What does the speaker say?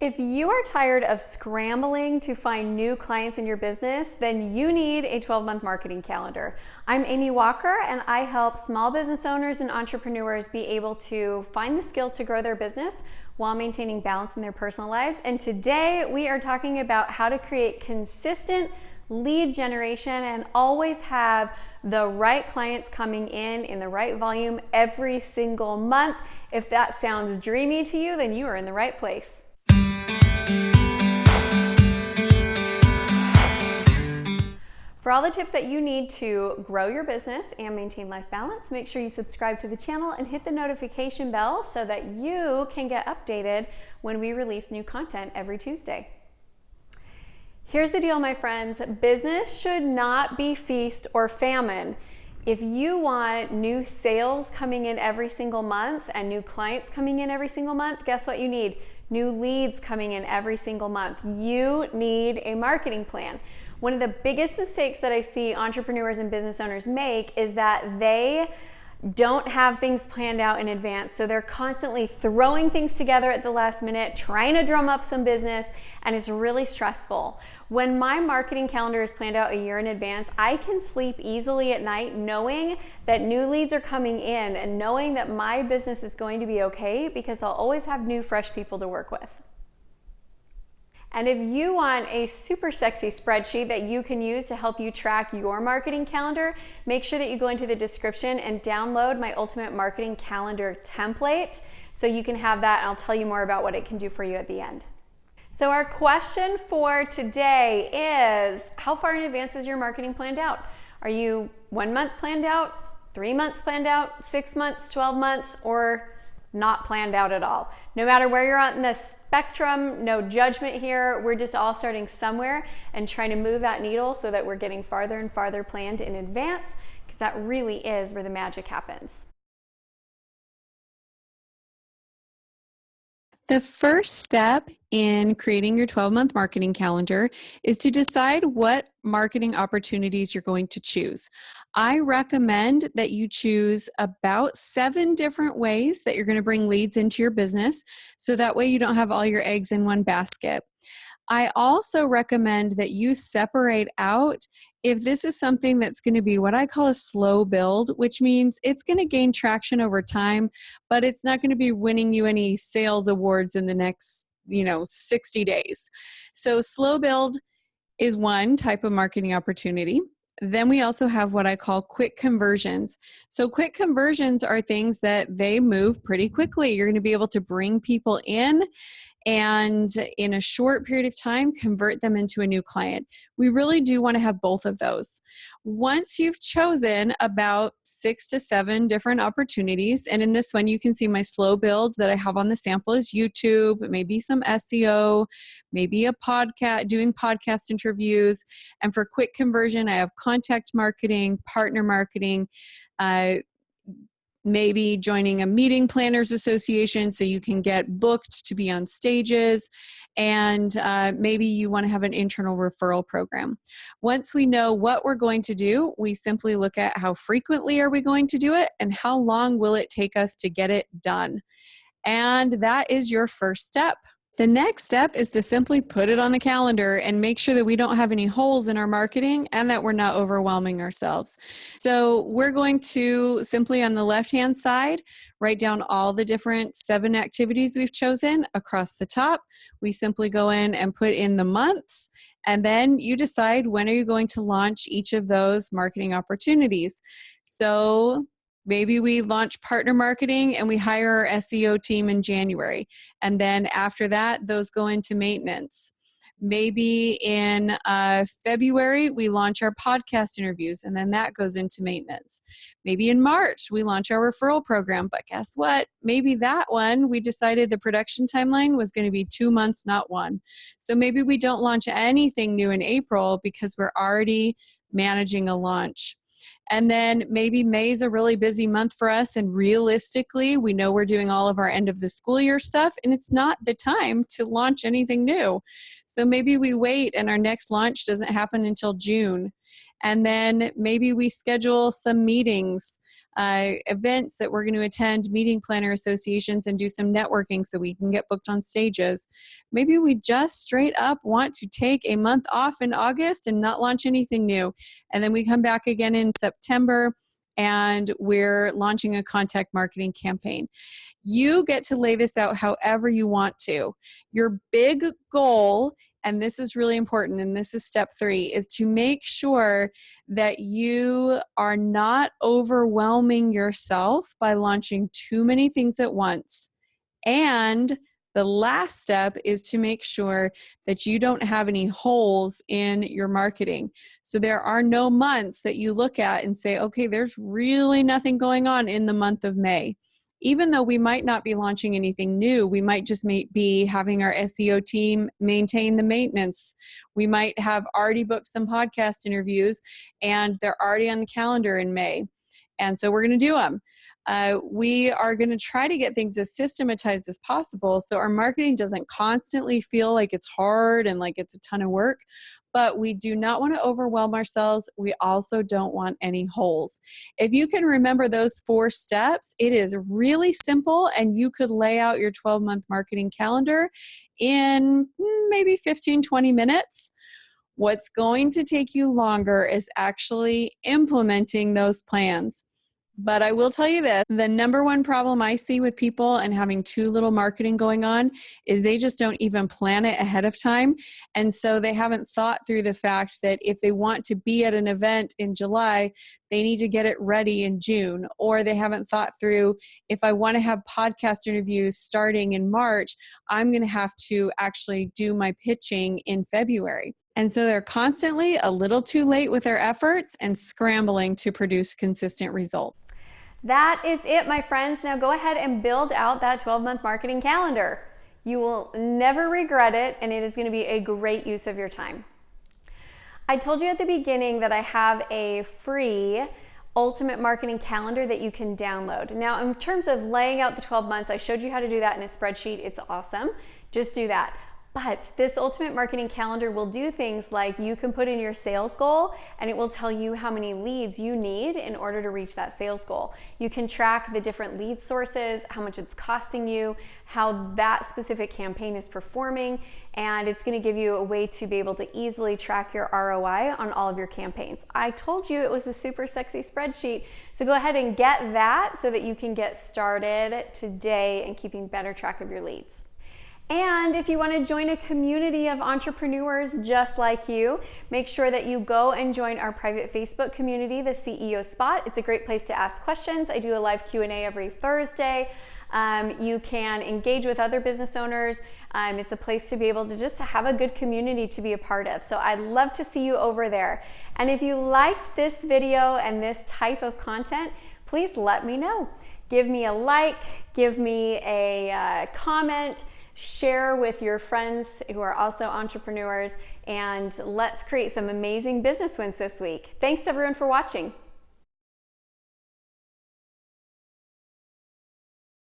If you are tired of scrambling to find new clients in your business, then you need a 12-month marketing calendar. I'm Amy Walker, and I help small business owners and entrepreneurs be able to find the skills to grow their business while maintaining balance in their personal lives. And today we are talking about how to create consistent lead generation and always have the right clients coming in the right volume every single month. If that sounds dreamy to you, then you are in the right place. For all the tips that you need to grow your business and maintain life balance, make sure you subscribe to the channel and hit the notification bell so that you can get updated when we release new content every Tuesday. Here's the deal, my friends. Business should not be feast or famine. If you want new sales coming in every single month and new clients coming in every single month, guess what you need? New leads coming in every single month. You need a marketing plan. One of the biggest mistakes that I see entrepreneurs and business owners make is that they don't have things planned out in advance. So they're constantly throwing things together at the last minute, trying to drum up some business, and it's really stressful. When my marketing calendar is planned out a year in advance, I can sleep easily at night knowing that new leads are coming in and knowing that my business is going to be okay because I'll always have new, fresh people to work with. And if you want a super sexy spreadsheet that you can use to help you track your marketing calendar, make sure that you go into the description and download my Ultimate Marketing Calendar template so you can have that, and I'll tell you more about what it can do for you at the end. So our question for today is, how far in advance is your marketing planned out? Are you 1 month planned out, 3 months planned out, 6 months, 12 months, or not planned out at all? No matter where you're at in the spectrum, no judgment here. We're just all starting somewhere and trying to move that needle so that we're getting farther and farther planned in advance, because that really is where the magic happens. The first step in creating your 12-month marketing calendar is to decide what marketing opportunities you're going to choose. I recommend that you choose about 7 different ways that you're going to bring leads into your business, so that way you don't have all your eggs in one basket. I also recommend that you separate out if this is something that's going to be what I call a slow build, which means it's going to gain traction over time, but it's not going to be winning you any sales awards in the next, 60 days. So slow build is one type of marketing opportunity. Then we also have what I call quick conversions. So quick conversions are things that they move pretty quickly. You're going to be able to bring people in and in a short period of time, convert them into a new client. We really do want to have both of those. Once you've chosen about 6 to 7 different opportunities, and in this one, you can see my slow build that I have on the sample is YouTube, maybe some SEO, maybe a podcast, doing podcast interviews. And for quick conversion, I have contact marketing, partner marketing, maybe joining a meeting planners association so you can get booked to be on stages, and maybe you want to have an internal referral program. Once we know what we're going to do, we simply look at how frequently are we going to do it and how long will it take us to get it done. And that is your first step. The next step is to simply put it on the calendar and make sure that we don't have any holes in our marketing and that we're not overwhelming ourselves. So we're going to simply on the left-hand side, write down all the different 7 activities we've chosen. Across the top, we simply go in and put in the months, and then you decide when are you going to launch each of those marketing opportunities. So maybe we launch partner marketing and we hire our SEO team in January. And then after that, those go into maintenance. Maybe in February, we launch our podcast interviews and then that goes into maintenance. Maybe in March, we launch our referral program. But guess what? Maybe that one, we decided the production timeline was going to be 2 months, not 1. So maybe we don't launch anything new in April because we're already managing a launch. And then maybe May is a really busy month for us, and realistically, we know we're doing all of our end of the school year stuff, and it's not the time to launch anything new. So maybe we wait and our next launch doesn't happen until June. And then maybe we schedule some meetings, events that we're going to attend, meeting planner associations, and do some networking so we can get booked on stages. Maybe we just straight up want to take a month off in August and not launch anything new. And then we come back again in September and we're launching a contact marketing campaign. You get to lay this out however you want to. Your big goal, and this is really important, and this is step 3, is to make sure that you are not overwhelming yourself by launching too many things at once. And the last step is to make sure that you don't have any holes in your marketing. So there are no months that you look at and say, okay, there's really nothing going on in the month of May. Even though we might not be launching anything new, we might just be having our SEO team maintain the maintenance. We might have already booked some podcast interviews and they're already on the calendar in May. And so we're going to do them. We are going to try to get things as systematized as possible so our marketing doesn't constantly feel like it's hard and like it's a ton of work, but we do not want to overwhelm ourselves. We also don't want any holes. If you can remember those 4 steps, it is really simple and you could lay out your 12-month marketing calendar in maybe 15-20 minutes. What's going to take you longer is actually implementing those plans. But I will tell you this, the number one problem I see with people and having too little marketing going on is they just don't even plan it ahead of time. And so they haven't thought through the fact that if they want to be at an event in July, they need to get it ready in June. Or they haven't thought through, if I want to have podcast interviews starting in March, I'm going to have to actually do my pitching in February. And so they're constantly a little too late with their efforts and scrambling to produce consistent results. That is it, my friends. Now go ahead and build out that 12-month marketing calendar. You will never regret it, and it is going to be a great use of your time. I told you at the beginning that I have a free ultimate marketing calendar that you can download. Now, in terms of laying out the 12 months, I showed you how to do that in a spreadsheet. It's awesome. Just do that. But this ultimate marketing calendar will do things like you can put in your sales goal and it will tell you how many leads you need in order to reach that sales goal. You can track the different lead sources, how much it's costing you, how that specific campaign is performing, and it's going to give you a way to be able to easily track your ROI on all of your campaigns. I told you it was a super sexy spreadsheet, so go ahead and get that so that you can get started today in keeping better track of your leads. And if you want to join a community of entrepreneurs just like you, make sure that you go and join our private Facebook community, the CEO Spot. It's a great place to ask questions. I do a live Q&A every Thursday. You can engage with other business owners. It's a place to be able to just have a good community to be a part of. So I'd love to see you over there. And if you liked this video and this type of content, please let me know. Give me a like, give me a comment, share with your friends who are also entrepreneurs, and let's create some amazing business wins this week. Thanks everyone for watching.